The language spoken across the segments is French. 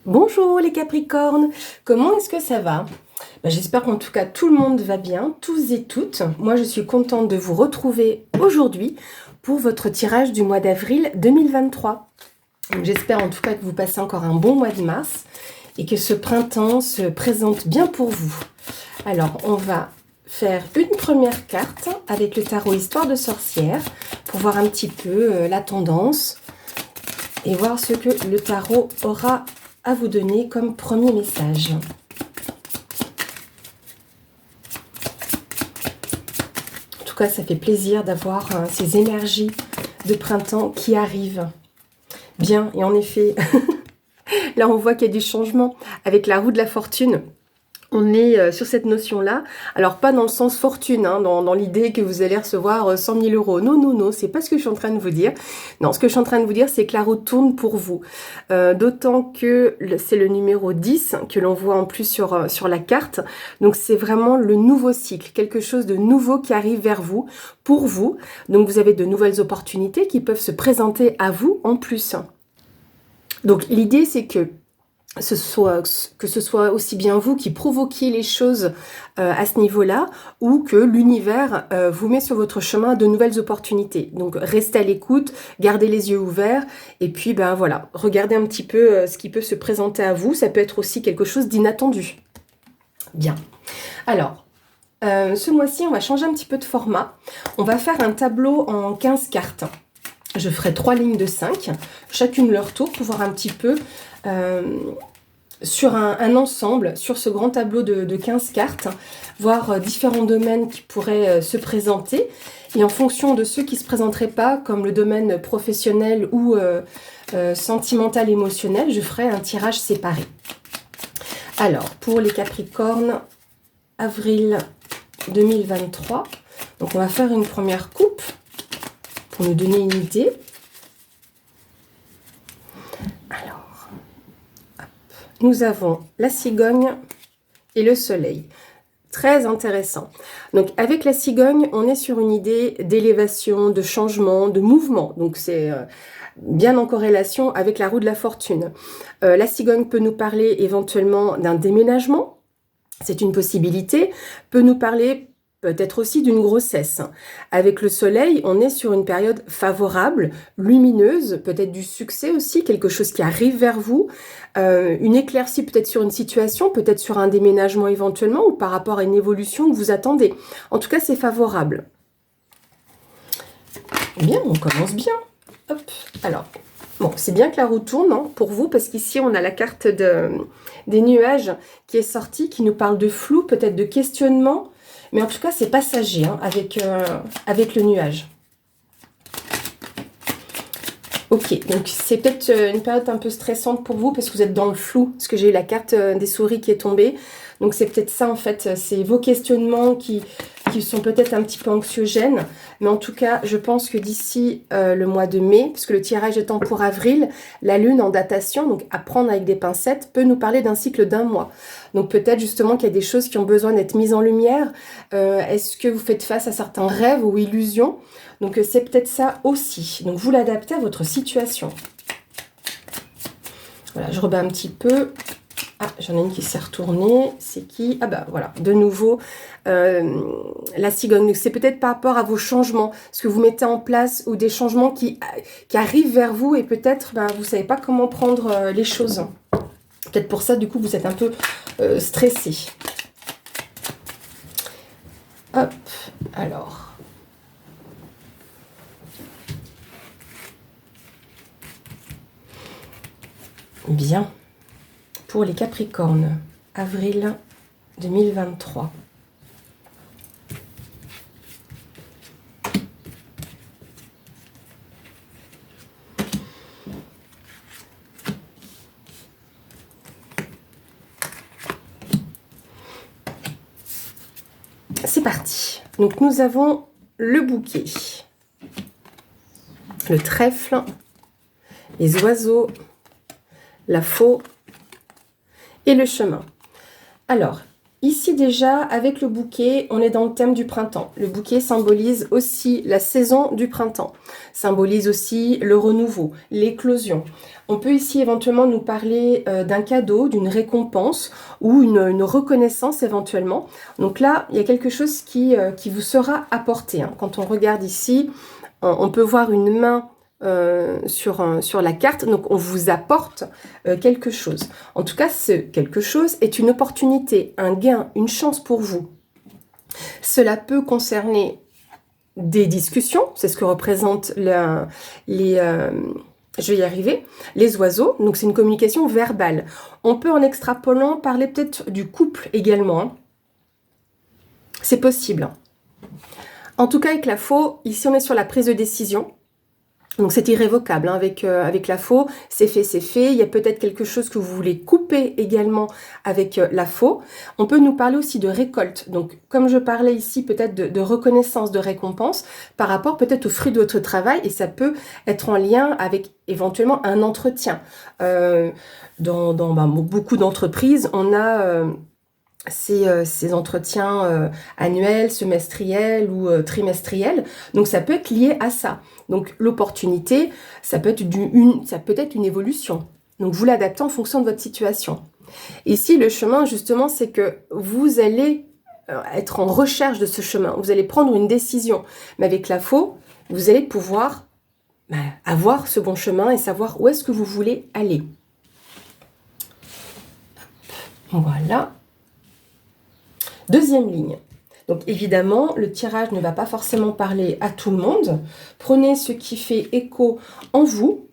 Bonjour les Capricornes, comment est-ce que ça va? J'espère qu'en tout cas tout le monde va bien, tous et toutes. Moi je suis contente de vous retrouver aujourd'hui pour votre tirage du mois d'avril 2023. J'espère en tout cas que vous passez encore un bon mois de mars et que ce printemps se présente bien pour vous. Alors on va faire une première carte avec le tarot Histoire de sorcière pour voir un petit peu la tendance et voir ce que le tarot aura à vous donner comme premier message. En tout cas, ça fait plaisir d'avoir ces énergies de printemps qui arrivent. Bien, et en effet, là on voit qu'il y a du changement avec la roue de la fortune. On est sur cette notion-là. Alors, pas dans le sens fortune, hein, dans l'idée que vous allez recevoir 100 000 euros. Non, non, non, c'est pas ce que je suis en train de vous dire. Non, ce que je suis en train de vous dire, c'est que la roue tourne pour vous. D'autant que c'est le numéro 10 que l'on voit en plus sur la carte. Donc, c'est vraiment le nouveau cycle, quelque chose de nouveau qui arrive vers vous, pour vous. Donc, vous avez de nouvelles opportunités qui peuvent se présenter à vous en plus. Donc, l'idée, c'est que ce soit aussi bien vous qui provoquiez les choses à ce niveau-là, ou que l'univers vous met sur votre chemin de nouvelles opportunités. Donc restez à l'écoute, gardez les yeux ouverts, et puis voilà, regardez un petit peu ce qui peut se présenter à vous. Ça peut être aussi quelque chose d'inattendu. Bien. Alors, ce mois-ci, on va changer un petit peu de format. On va faire un tableau en 15 cartes. Je ferai 3 lignes de 5, chacune leur tour, pour voir un petit peu sur un ensemble, sur ce grand tableau de 15 cartes, voir différents domaines qui pourraient se présenter. Et en fonction de ceux qui ne se présenteraient pas, comme le domaine professionnel ou sentimental, émotionnel, je ferai un tirage séparé. Alors, pour les Capricornes, avril 2023, donc on va faire une première coupe pour nous donner une idée. Alors, hop. Nous avons la cigogne et le soleil. Très intéressant. Donc, avec la cigogne, on est sur une idée d'élévation, de changement, de mouvement. Donc, c'est bien en corrélation avec la roue de la fortune. La cigogne peut nous parler éventuellement d'un déménagement. C'est une possibilité. Peut nous parler peut-être aussi d'une grossesse. Avec le soleil, on est sur une période favorable, lumineuse, peut-être du succès aussi, quelque chose qui arrive vers vous, une éclaircie peut-être sur une situation, peut-être sur un déménagement éventuellement, ou par rapport à une évolution que vous attendez. En tout cas, c'est favorable. Bien, on commence bien. Hop, alors, bon, c'est bien que la roue tourne hein, pour vous, parce qu'ici, on a la carte des nuages qui est sortie, qui nous parle de flou, peut-être de questionnement. Mais en tout cas, c'est passager hein, avec le nuage. Ok, donc c'est peut-être une période un peu stressante pour vous parce que vous êtes dans le flou. Parce que j'ai eu la carte des souris qui est tombée. Donc c'est peut-être ça en fait. C'est vos questionnements qui sont peut-être un petit peu anxiogènes. Mais en tout cas, je pense que d'ici le mois de mai, puisque le tirage étant pour avril, la lune en datation, donc à prendre avec des pincettes, peut nous parler d'un cycle d'1 mois. Donc peut-être justement qu'il y a des choses qui ont besoin d'être mises en lumière. Est-ce que vous faites face à certains rêves ou illusions? Donc c'est peut-être ça aussi. Donc vous l'adaptez à votre situation. Voilà, je rebats un petit peu. Ah, j'en ai une qui s'est retournée. C'est qui? Ah bah voilà, de nouveau, la cigogne. C'est peut-être par rapport à vos changements, ce que vous mettez en place ou des changements qui arrivent vers vous et peut-être vous ne savez pas comment prendre les choses. Peut-être pour ça, du coup, vous êtes un peu stressé. Hop, alors... Bien, pour les Capricornes, avril 2023. C'est parti. Donc nous avons le bouquet, le trèfle, les oiseaux, la faux et le chemin. Alors, ici déjà, avec le bouquet, on est dans le thème du printemps. Le bouquet symbolise aussi la saison du printemps, symbolise aussi le renouveau, l'éclosion. On peut ici éventuellement nous parler d'un cadeau, d'une récompense ou une reconnaissance éventuellement. Donc là, il y a quelque chose qui vous sera apporté. Hein. Quand on regarde ici, on peut voir une main sur la carte, donc on vous apporte quelque chose. En tout cas, ce quelque chose est une opportunité, un gain, une chance pour vous. Cela peut concerner des discussions, c'est ce que représentent je vais y arriver, les oiseaux, donc c'est une communication verbale. On peut en extrapolant parler peut-être du couple également, hein. C'est possible. En tout cas avec la faux, ici on est sur la prise de décision. Donc c'est irrévocable, hein, avec la faux, c'est fait, c'est fait. Il y a peut-être quelque chose que vous voulez couper également avec la faux. On peut nous parler aussi de récolte. Donc comme je parlais ici peut-être de reconnaissance, de récompense, par rapport peut-être au fruit de votre travail, et ça peut être en lien avec éventuellement un entretien. Dans beaucoup d'entreprises, on a ces entretiens annuels, semestriels ou trimestriels. Donc ça peut être lié à ça. Donc l'opportunité, ça peut être une évolution. Donc vous l'adaptez en fonction de votre situation. Ici, le chemin, justement, c'est que vous allez être en recherche de ce chemin. Vous allez prendre une décision. Mais avec la faux, vous allez pouvoir avoir ce bon chemin et savoir où est-ce que vous voulez aller. Voilà. Deuxième ligne. Donc évidemment, le tirage ne va pas forcément parler à tout le monde. Prenez ce qui fait écho en vous.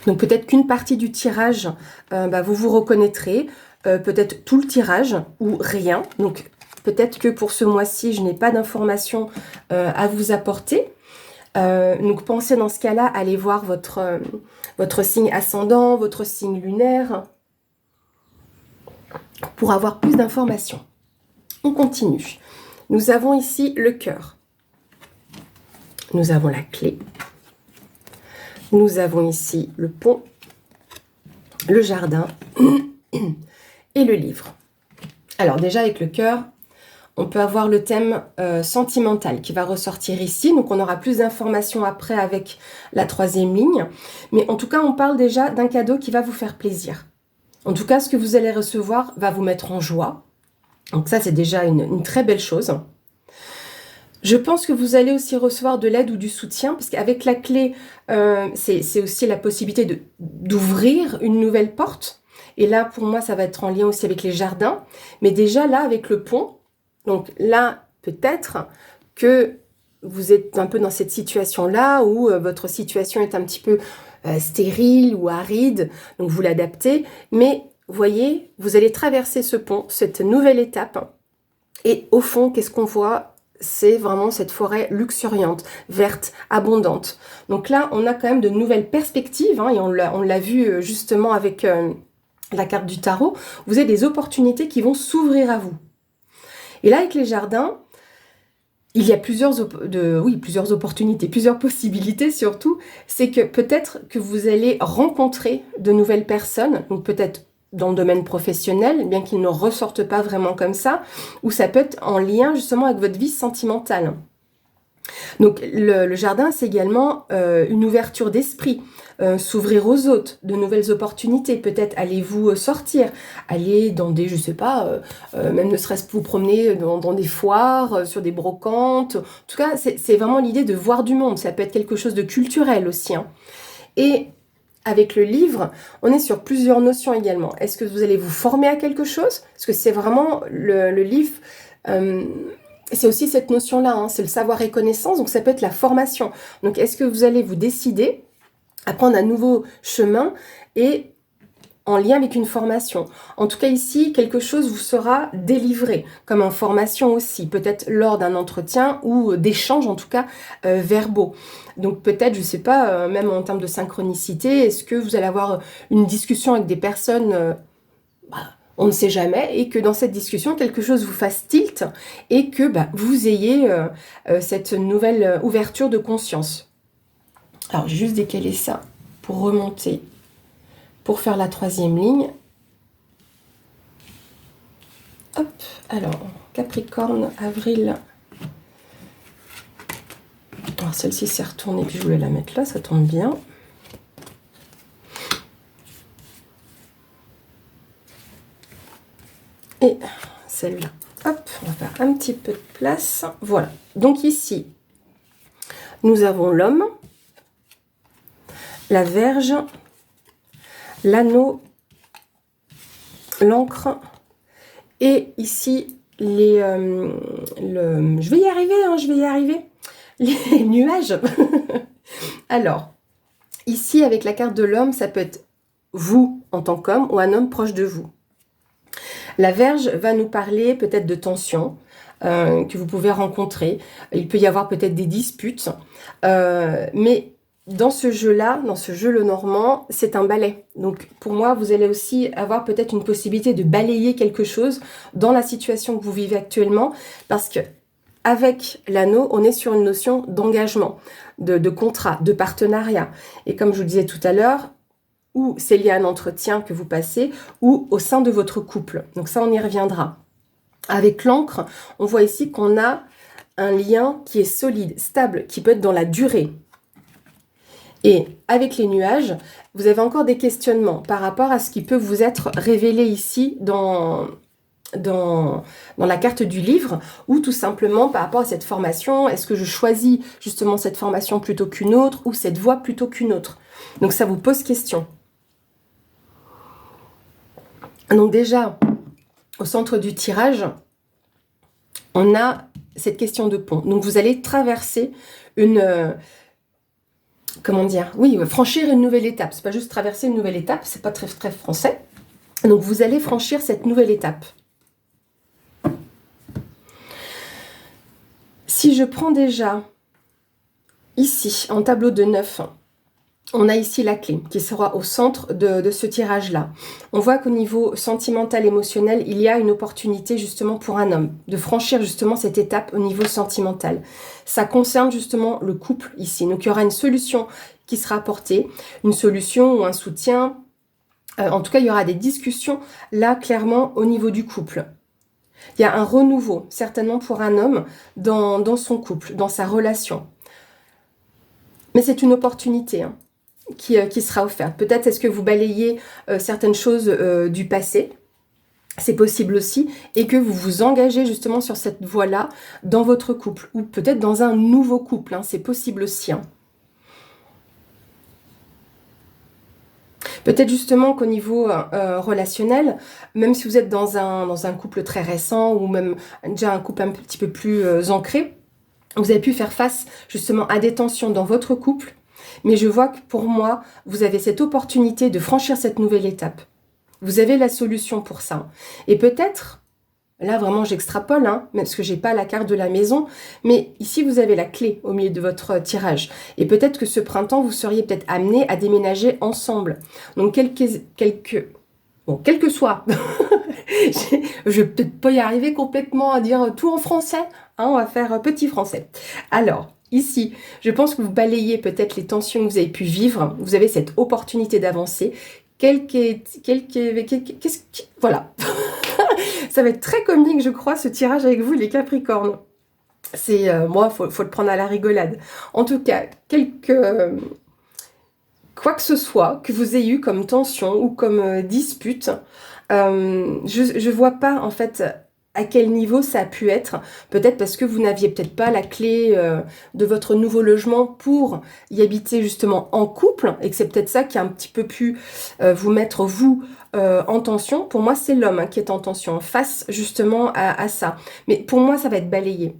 Donc peut-être qu'une partie du tirage, vous vous reconnaîtrez. Peut-être tout le tirage ou rien. Donc peut-être que pour ce mois-ci, je n'ai pas d'informations à vous apporter. Donc pensez dans ce cas-là, allez voir votre signe ascendant, votre signe lunaire, pour avoir plus d'informations. On continue. Nous avons ici le cœur. Nous avons la clé. Nous avons ici le pont, le jardin et le livre. Alors déjà avec le cœur, on peut avoir le thème sentimental qui va ressortir ici. Donc on aura plus d'informations après avec la troisième ligne. Mais en tout cas, on parle déjà d'un cadeau qui va vous faire plaisir. En tout cas, ce que vous allez recevoir va vous mettre en joie. Donc ça, c'est déjà une très belle chose. Je pense que vous allez aussi recevoir de l'aide ou du soutien, parce qu'avec la clé, c'est aussi la possibilité d'ouvrir une nouvelle porte. Et là, pour moi, ça va être en lien aussi avec les jardins. Mais déjà, là, avec le pont, donc là, peut-être que vous êtes un peu dans cette situation-là, où votre situation est un petit peu stérile ou aride, donc vous l'adaptez. Mais voyez, vous allez traverser ce pont, cette nouvelle étape. Et au fond, qu'est-ce qu'on voit ? C'est vraiment cette forêt luxuriante, verte, abondante. Donc là, on a quand même de nouvelles perspectives, hein, et on l'a vu justement avec la carte du tarot. Vous avez des opportunités qui vont s'ouvrir à vous. Et là, avec les jardins, il y a plusieurs opportunités, plusieurs possibilités surtout. C'est que peut-être que vous allez rencontrer de nouvelles personnes, donc peut-être dans le domaine professionnel, bien qu'il ne ressorte pas vraiment comme ça, ou ça peut être en lien justement avec votre vie sentimentale. Donc le jardin, c'est également une ouverture d'esprit, s'ouvrir aux autres, de nouvelles opportunités. Peut-être allez-vous sortir, aller dans des, je sais pas, même ne serait-ce que vous promener dans des foires, sur des brocantes. En tout cas, c'est vraiment l'idée de voir du monde. Ça peut être quelque chose de culturel aussi, hein. Et avec le livre, on est sur plusieurs notions également. Est-ce que vous allez vous former à quelque chose ? Parce que c'est vraiment le livre... c'est aussi cette notion-là, hein, c'est le savoir et connaissance, donc ça peut être la formation. Donc est-ce que vous allez vous décider à prendre un nouveau chemin et en lien avec une formation ? En tout cas ici, quelque chose vous sera délivré comme information aussi, peut-être lors d'un entretien ou d'échanges en tout cas verbaux. Donc peut-être, je ne sais pas, même en termes de synchronicité, est-ce que vous allez avoir une discussion avec des personnes... on ne sait jamais, et que dans cette discussion, quelque chose vous fasse tilt et que vous ayez cette nouvelle ouverture de conscience. Alors, j'ai juste décalé ça pour remonter, pour faire la troisième ligne. Hop, alors, Capricorne, avril. Alors, celle-ci s'est retournée, puis je voulais la mettre là, ça tombe bien. Et celle-là. Hop, on va faire un petit peu de place. Voilà. Donc ici, nous avons l'homme, la Vierge, l'anneau, l'encre, et ici, je vais y arriver, hein, je vais y arriver. Les nuages. Alors, ici, avec la carte de l'homme, ça peut être vous en tant qu'homme ou un homme proche de vous. La Vierge va nous parler peut-être de tensions que vous pouvez rencontrer. Il peut y avoir peut-être des disputes. Mais dans ce jeu-là, dans ce jeu le Normand, c'est un balai. Donc pour moi, vous allez aussi avoir peut-être une possibilité de balayer quelque chose dans la situation que vous vivez actuellement. Parce que avec l'anneau, on est sur une notion d'engagement, de contrat, de partenariat. Et comme je vous le disais tout à l'heure, ou c'est lié à un entretien que vous passez, ou au sein de votre couple. Donc ça, on y reviendra. Avec l'encre, on voit ici qu'on a un lien qui est solide, stable, qui peut être dans la durée. Et avec les nuages, vous avez encore des questionnements par rapport à ce qui peut vous être révélé ici dans la carte du livre, ou tout simplement par rapport à cette formation, est-ce que je choisis justement cette formation plutôt qu'une autre, ou cette voie plutôt qu'une autre. Donc ça vous pose question. Donc déjà, au centre du tirage, on a cette question de pont. Donc vous allez traverser une... comment dire? Oui, franchir une nouvelle étape. C'est pas juste traverser une nouvelle étape, c'est pas très, très français. Donc vous allez franchir cette nouvelle étape. Si je prends déjà ici, en tableau de 9, on a ici la clé qui sera au centre de ce tirage-là. On voit qu'au niveau sentimental, émotionnel, il y a une opportunité justement pour un homme de franchir justement cette étape au niveau sentimental. Ça concerne justement le couple ici. Donc il y aura une solution qui sera apportée, une solution ou un soutien. En tout cas, il y aura des discussions là clairement au niveau du couple. Il y a un renouveau, certainement pour un homme, dans son couple, dans sa relation. Mais c'est une opportunité, hein, qui sera offerte. Peut-être est-ce que vous balayez certaines choses du passé, c'est possible aussi, et que vous vous engagez justement sur cette voie-là dans votre couple, ou peut-être dans un nouveau couple, hein, c'est possible aussi. Hein. Peut-être justement qu'au niveau relationnel, même si vous êtes dans un couple très récent, ou même déjà un couple un petit peu plus ancré, vous avez pu faire face justement à des tensions dans votre couple, mais je vois que pour moi, vous avez cette opportunité de franchir cette nouvelle étape. Vous avez la solution pour ça. Et peut-être, là vraiment j'extrapole, hein, parce que j'ai pas la carte de la maison, mais ici vous avez la clé au milieu de votre tirage. Et peut-être que ce printemps, vous seriez peut-être amené à déménager ensemble. Donc quel que soit, je vais peut-être pas y arriver complètement à dire tout en français, hein, on va faire petit français. Alors, ici, je pense que vous balayez peut-être les tensions que vous avez pu vivre, vous avez cette opportunité d'avancer, voilà. Ça va être très comique, je crois, ce tirage avec vous, les Capricornes. C'est, moi, faut le prendre à la rigolade. En tout cas, quoi que ce soit que vous ayez eu comme tension ou comme dispute, je vois pas, en fait, à quel niveau ça a pu être. Peut-être parce que vous n'aviez peut-être pas la clé de votre nouveau logement pour y habiter justement en couple, et que c'est peut-être ça qui a un petit peu pu vous mettre, vous, en tension. Pour moi, c'est l'homme, hein, qui est en tension, face justement à ça. Mais pour moi, ça va être balayé.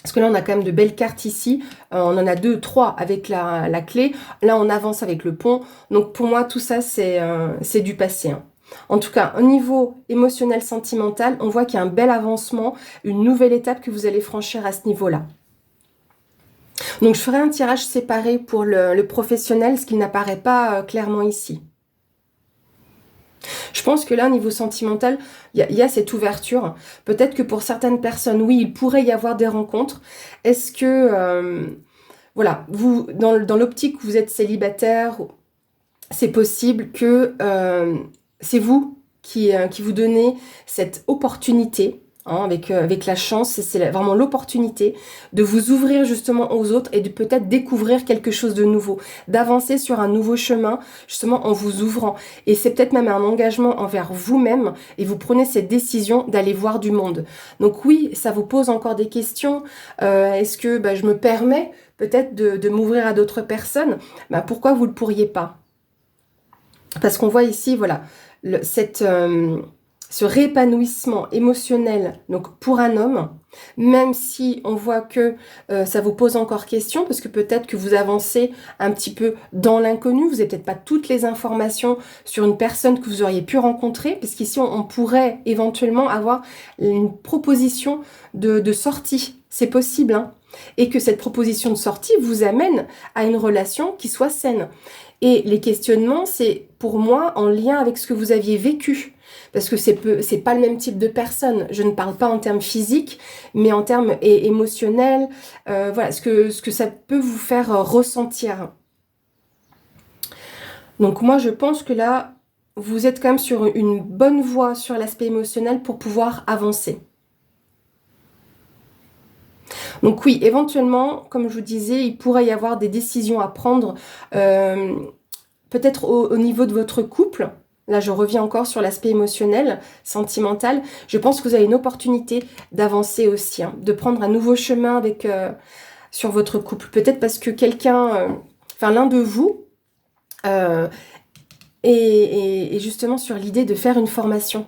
Parce que là, on a quand même de belles cartes ici. On en a 2, 3 avec la clé. Là, on avance avec le pont. Donc, pour moi, tout ça, c'est du passé. Hein. En tout cas, au niveau émotionnel, sentimental, on voit qu'il y a un bel avancement, une nouvelle étape que vous allez franchir à ce niveau-là. Donc, je ferai un tirage séparé pour le professionnel, ce qui n'apparaît pas clairement ici. Je pense que là, au niveau sentimental, il y a cette ouverture. Peut-être que pour certaines personnes, oui, il pourrait y avoir des rencontres. Est-ce que, voilà, vous, dans l'optique où vous êtes célibataire, c'est possible que c'est vous qui vous donnait cette opportunité, hein, avec la chance, c'est vraiment l'opportunité de vous ouvrir justement aux autres et de peut-être découvrir quelque chose de nouveau, d'avancer sur un nouveau chemin, justement en vous ouvrant. Et c'est peut-être même un engagement envers vous-même et vous prenez cette décision d'aller voir du monde. Donc oui, ça vous pose encore des questions. Est-ce que je me permets peut-être de m'ouvrir à d'autres personnes? Pourquoi vous ne le pourriez pas? Parce qu'on voit ici, voilà, ce réépanouissement émotionnel, donc pour un homme, même si on voit que ça vous pose encore question, parce que peut-être que vous avancez un petit peu dans l'inconnu, vous n'avez peut-être pas toutes les informations sur une personne que vous auriez pu rencontrer, parce qu'ici on pourrait éventuellement avoir une proposition de sortie, c'est possible, hein, et que cette proposition de sortie vous amène à une relation qui soit saine. Et les questionnements, c'est pour moi en lien avec ce que vous aviez vécu. Parce que c'est pas le même type de personne. Je ne parle pas en termes physiques, mais en termes émotionnels. Voilà, ce que ça peut vous faire ressentir. Donc moi, je pense que là, vous êtes quand même sur une bonne voie sur l'aspect émotionnel pour pouvoir avancer. Donc oui, éventuellement, comme je vous disais, il pourrait y avoir des décisions à prendre, peut-être au niveau de votre couple. Là, je reviens encore sur l'aspect émotionnel, sentimental. Je pense que vous avez une opportunité d'avancer aussi, hein, de prendre un nouveau chemin sur votre couple. Peut-être parce que l'un de vous est justement sur l'idée de faire une formation.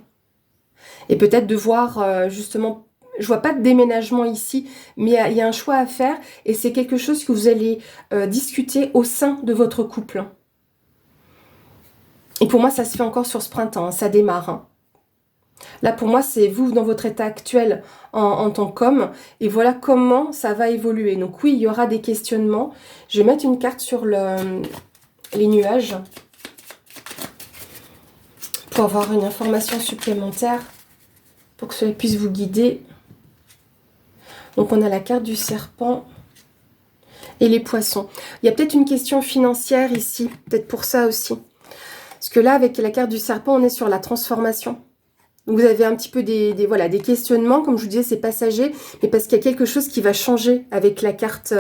Et peut-être de voir justement... Je vois pas de déménagement ici, mais il y a un choix à faire et c'est quelque chose que vous allez discuter au sein de votre couple. Et pour moi, ça se fait encore sur ce printemps, hein, ça démarre. Hein. Là, pour moi, c'est vous dans votre état actuel en tant qu'homme. Et voilà comment ça va évoluer. Donc oui, il y aura des questionnements. Je vais mettre une carte sur les nuages pour avoir une information supplémentaire pour que cela puisse vous guider. Donc on a la carte du serpent et les poissons. Il y a peut-être une question financière ici, peut-être pour ça aussi. Parce que là, avec la carte du serpent, on est sur la transformation. Donc vous avez un petit peu des questionnements, comme je vous disais, c'est passager, mais parce qu'il y a quelque chose qui va changer avec la carte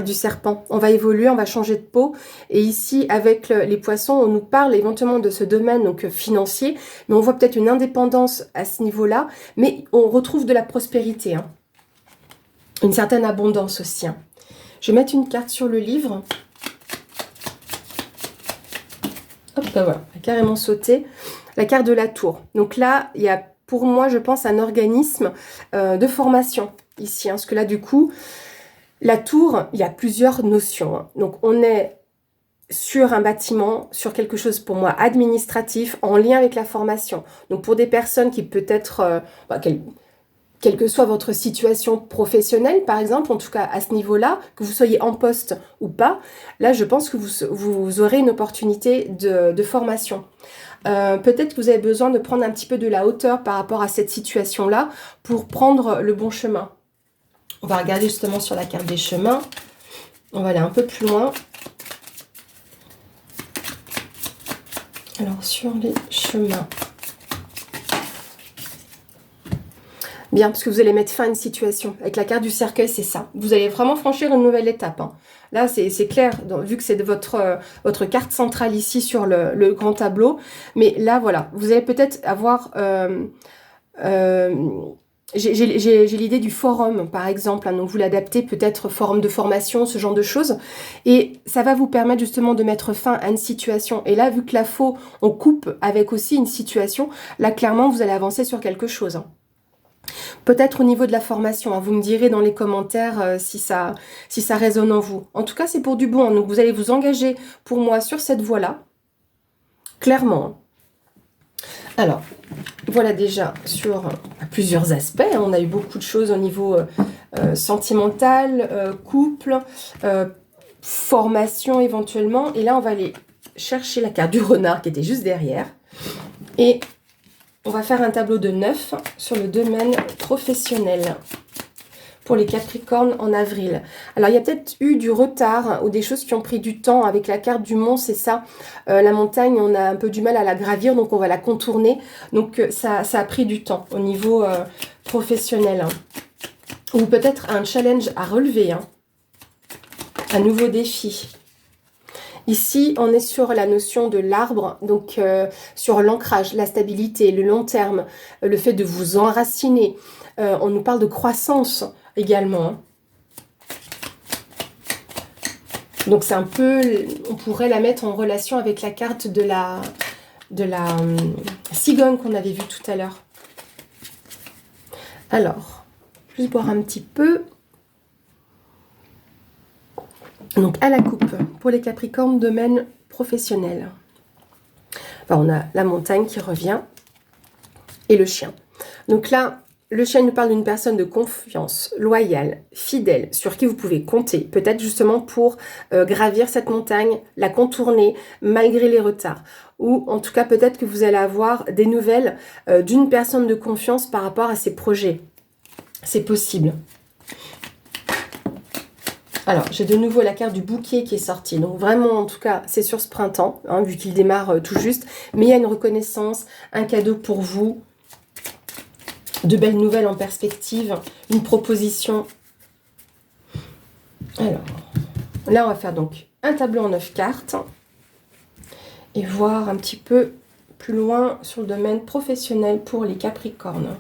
du serpent. On va évoluer, on va changer de peau. Et ici, avec les poissons, on nous parle éventuellement de ce domaine donc financier, mais on voit peut-être une indépendance à ce niveau-là, mais on retrouve de la prospérité, hein. Une certaine abondance aussi, hein. Je vais mettre une carte sur le livre. Hop, voilà, elle a carrément sauté. La carte de la tour. Donc là, il y a pour moi, je pense, un organisme de formation ici. Hein, parce que là, du coup, la tour, il y a plusieurs notions. Hein. Donc on est sur un bâtiment, sur quelque chose pour moi administratif, en lien avec la formation. Donc pour des personnes qui peut-être... quelle que soit votre situation professionnelle, par exemple, en tout cas à ce niveau-là, que vous soyez en poste ou pas, là, je pense que vous aurez une opportunité de formation. Peut-être que vous avez besoin de prendre un petit peu de la hauteur par rapport à cette situation-là pour prendre le bon chemin. On va regarder justement sur la carte des chemins. On va aller un peu plus loin. Alors, sur les chemins... Bien, parce que vous allez mettre fin à une situation. Avec la carte du cercueil, c'est ça. Vous allez vraiment franchir une nouvelle étape. Hein. Là, c'est clair, vu que c'est votre carte centrale ici sur le grand tableau. Mais là, voilà, vous allez peut-être avoir... j'ai l'idée du forum, par exemple. Hein, donc, vous l'adaptez peut-être forum de formation, ce genre de choses. Et ça va vous permettre justement de mettre fin à une situation. Et là, vu que la faux, on coupe avec aussi une situation, là, clairement, vous allez avancer sur quelque chose. Hein. Peut-être au niveau de la formation, hein, vous me direz dans les commentaires si ça résonne en vous. En tout cas, c'est pour du bon. Hein, donc, vous allez vous engager pour moi sur cette voie-là. Clairement. Alors, voilà déjà sur plusieurs aspects. Hein, on a eu beaucoup de choses au niveau sentimental, couple, formation éventuellement. Et là, on va aller chercher la carte du renard qui était juste derrière. Et... on va faire un tableau de 9 sur le domaine professionnel pour les Capricornes en avril. Alors, il y a peut-être eu du retard ou des choses qui ont pris du temps avec la carte du mont, c'est ça. La montagne, on a un peu du mal à la gravir, donc on va la contourner. Donc, ça a pris du temps au niveau professionnel. Hein. Ou peut-être un challenge à relever, hein. Un nouveau défi. Ici, on est sur la notion de l'arbre, donc sur l'ancrage, la stabilité, le long terme, le fait de vous enraciner. On nous parle de croissance également. Hein. Donc c'est un peu, on pourrait la mettre en relation avec la carte de la cigogne qu'on avait vue tout à l'heure. Alors, juste boire un petit peu. Donc à la coupe, pour les Capricornes, domaine professionnel. Enfin, on a la montagne qui revient et le chien. Donc là, le chien nous parle d'une personne de confiance, loyale, fidèle, sur qui vous pouvez compter. Peut-être justement pour gravir cette montagne, la contourner malgré les retards. Ou en tout cas, peut-être que vous allez avoir des nouvelles d'une personne de confiance par rapport à ses projets. C'est possible. Alors, j'ai de nouveau la carte du bouquet qui est sortie. Donc vraiment, en tout cas, c'est sur ce printemps, hein, vu qu'il démarre tout juste. Mais il y a une reconnaissance, un cadeau pour vous, de belles nouvelles en perspective, une proposition. Alors, là, on va faire donc un tableau en 9 cartes. Et voir un petit peu plus loin sur le domaine professionnel pour les Capricornes.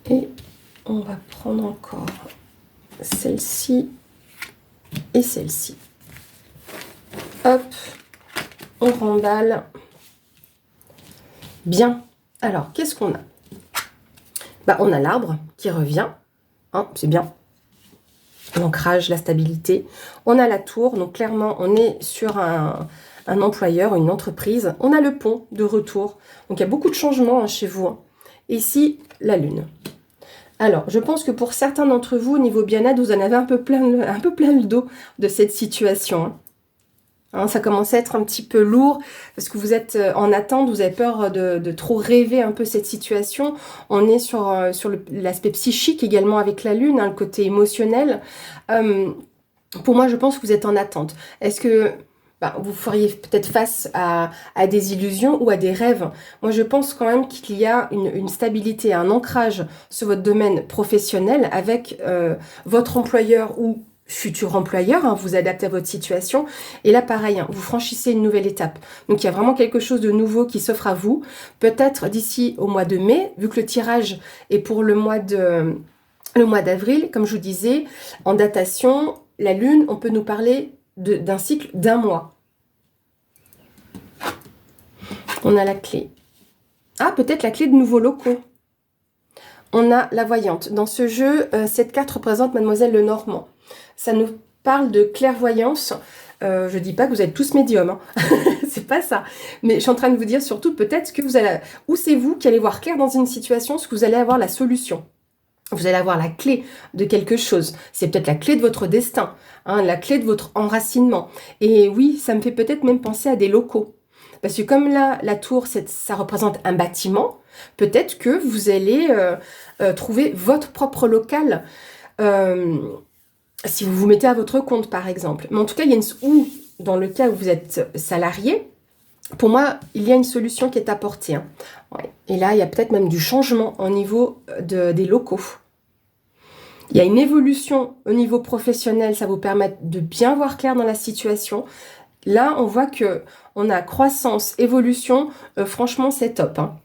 Et on va prendre encore celle-ci et celle-ci. Hop, on remballe. Bien. Alors, qu'est-ce qu'on a? Bah, on a l'arbre qui revient. Hein, c'est bien. L'ancrage, la stabilité. On a la tour. Donc, clairement, on est sur un employeur, une entreprise. On a le pont de retour. Donc, il y a beaucoup de changements hein, chez vous. Hein. Ici, la lune. Alors, je pense que pour certains d'entre vous, au niveau bien-être, vous en avez un peu plein le dos de cette situation. Hein. Hein, ça commence à être un petit peu lourd parce que vous êtes en attente, vous avez peur de trop rêver un peu cette situation. On est sur l'aspect psychique également avec la lune, hein, le côté émotionnel. Pour moi, je pense que vous êtes en attente. Est-ce que vous feriez peut-être face à des illusions ou à des rêves? Moi, je pense quand même qu'il y a une stabilité, un ancrage sur votre domaine professionnel avec votre employeur ou futur employeur, hein, vous adaptez à votre situation. Et là, pareil, hein, vous franchissez une nouvelle étape. Donc, il y a vraiment quelque chose de nouveau qui s'offre à vous. Peut-être d'ici au mois de mai, vu que le tirage est pour le mois d'avril, comme je vous disais, en datation, la lune, on peut nous parler d'un cycle d'un mois. On a la clé. Ah, peut-être la clé de nouveaux locaux. On a la voyante. Dans ce jeu, cette carte représente Mademoiselle Lenormand. Ça nous parle de clairvoyance. Je dis pas que vous êtes tous médiums, hein. C'est pas ça. Mais je suis en train de vous dire surtout peut-être que vous allez... Ou c'est vous qui allez voir clair dans une situation, ce que vous allez avoir la solution. Vous allez avoir la clé de quelque chose. C'est peut-être la clé de votre destin, hein, la clé de votre enracinement. Et oui, ça me fait peut-être même penser à des locaux. Parce que comme là, la tour, ça représente un bâtiment, peut-être que vous allez trouver votre propre local si vous vous mettez à votre compte, par exemple. Mais en tout cas, ou dans le cas où vous êtes salarié, pour moi, il y a une solution qui est apportée. Hein. Ouais. Et là, il y a peut-être même du changement au niveau des locaux. Il y a une évolution au niveau professionnel, ça vous permet de bien voir clair dans la situation. Là, on voit que on a croissance, évolution, franchement, c'est top. Hein.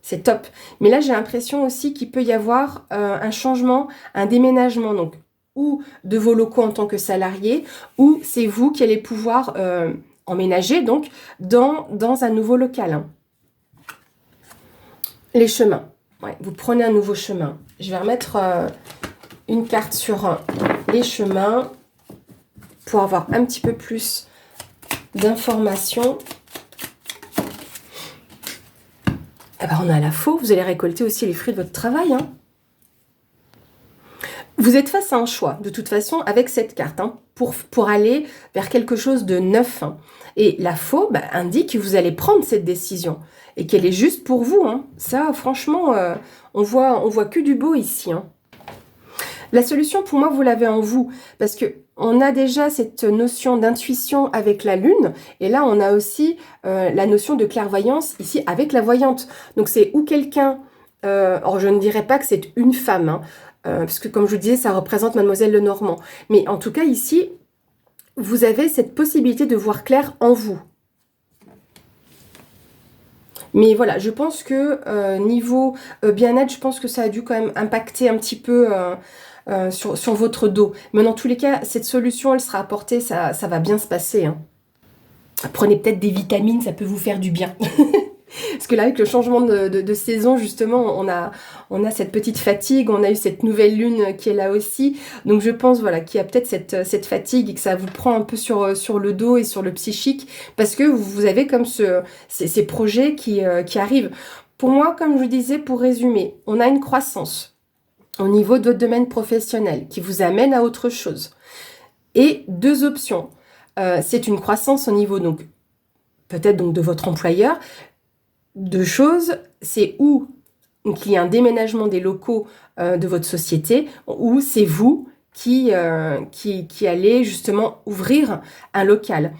C'est top. Mais là, j'ai l'impression aussi qu'il peut y avoir un changement, un déménagement, donc ou de vos locaux en tant que salarié, ou c'est vous qui allez pouvoir emménager donc dans un nouveau local. Hein. Les chemins. Ouais, vous prenez un nouveau chemin. Je vais remettre une carte sur les chemins pour avoir un petit peu plus d'informations. Eh ben, on a la faux, vous allez récolter aussi les fruits de votre travail. Hein. Vous êtes face à un choix, de toute façon, avec cette carte, hein, pour aller vers quelque chose de neuf. Hein. Et la faux indique que vous allez prendre cette décision et qu'elle est juste pour vous. Hein. Ça, franchement, on voit que du beau ici. Hein. La solution, pour moi, vous l'avez en vous, parce que on a déjà cette notion d'intuition avec la lune, et là, on a aussi la notion de clairvoyance ici avec la voyante. Donc, c'est ou quelqu'un, alors je ne dirais pas que c'est une femme, hein, parce que comme je vous disais, ça représente Mademoiselle Lenormand. Mais en tout cas, ici, vous avez cette possibilité de voir clair en vous. Mais voilà, je pense que niveau bien-être, je pense que ça a dû quand même impacter un petit peu sur votre dos. Mais dans tous les cas, cette solution, elle sera apportée, ça va bien se passer. Hein. Prenez peut-être des vitamines, ça peut vous faire du bien. Parce que là, avec le changement de saison, justement, on a cette petite fatigue, on a eu cette nouvelle lune qui est là aussi. Donc je pense voilà, qu'il y a peut-être cette fatigue et que ça vous prend un peu sur le dos et sur le psychique, parce que vous avez comme ces projets qui arrivent. Pour moi, comme je vous disais, pour résumer, on a une croissance au niveau de votre domaine professionnel qui vous amène à autre chose. Et deux options. C'est une croissance au niveau, donc peut-être donc de votre employeur. Deux choses, c'est ou qu'il y a un déménagement des locaux de votre société, ou c'est vous qui allez justement ouvrir un local.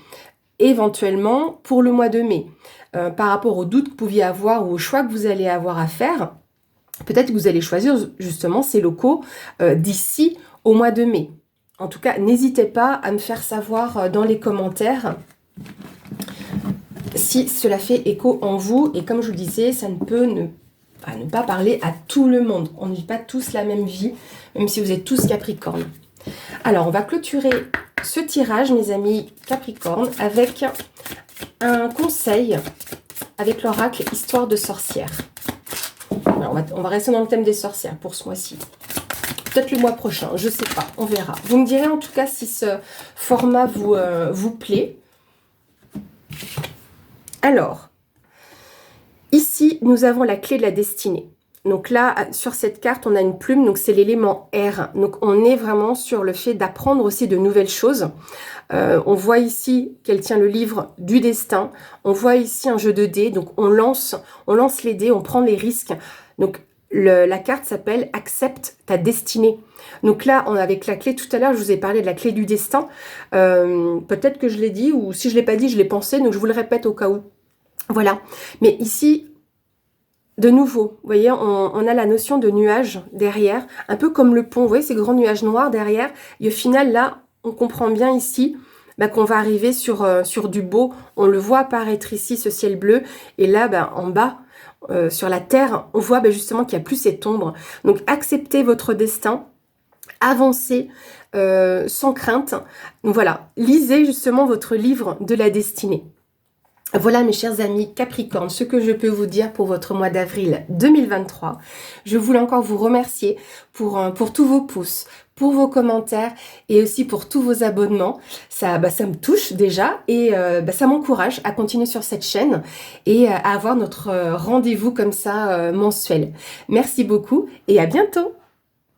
Éventuellement, pour le mois de mai, par rapport aux doutes que vous pouviez avoir ou aux choix que vous allez avoir à faire, peut-être que vous allez choisir justement ces locaux d'ici au mois de mai. En tout cas, n'hésitez pas à me faire savoir dans les commentaires si cela fait écho en vous. Et comme je vous le disais, ça ne peut ne pas parler à tout le monde. On ne vit pas tous la même vie, même si vous êtes tous Capricorne. Alors, on va clôturer ce tirage, mes amis Capricorne, avec un conseil avec l'oracle Histoire de sorcière. Alors, on va rester dans le thème des sorcières pour ce mois-ci. Peut-être le mois prochain, je ne sais pas, on verra. Vous me direz en tout cas si ce format vous plaît. Alors, ici, nous avons la clé de la destinée. Donc là, sur cette carte, on a une plume, donc c'est l'élément air. Donc on est vraiment sur le fait d'apprendre aussi de nouvelles choses. On voit ici qu'elle tient le livre du destin. On voit ici un jeu de dés, donc on lance les dés, on prend les risques. Donc la carte s'appelle « Accepte ta destinée ». Donc là, avec la clé, tout à l'heure, je vous ai parlé de la clé du destin. Peut-être que je l'ai dit, ou si je ne l'ai pas dit, je l'ai pensé, donc je vous le répète au cas où. Voilà. Mais ici, de nouveau, vous voyez, on a la notion de nuage derrière, un peu comme le pont. Vous voyez ces grands nuages noirs derrière. Et au final, là, on comprend bien ici qu'on va arriver sur du beau. On le voit apparaître ici, ce ciel bleu. Et là, en bas, sur la terre, on voit justement qu'il n'y a plus cette ombre. Donc, acceptez votre destin, avancez sans crainte. Donc voilà, lisez justement votre livre de la destinée. Voilà mes chers amis Capricorne, ce que je peux vous dire pour votre mois d'avril 2023. Je voulais encore vous remercier pour tous vos pouces, pour vos commentaires et aussi pour tous vos abonnements. Ça me touche déjà et ça m'encourage à continuer sur cette chaîne et à avoir notre rendez-vous comme ça mensuel. Merci beaucoup et à bientôt.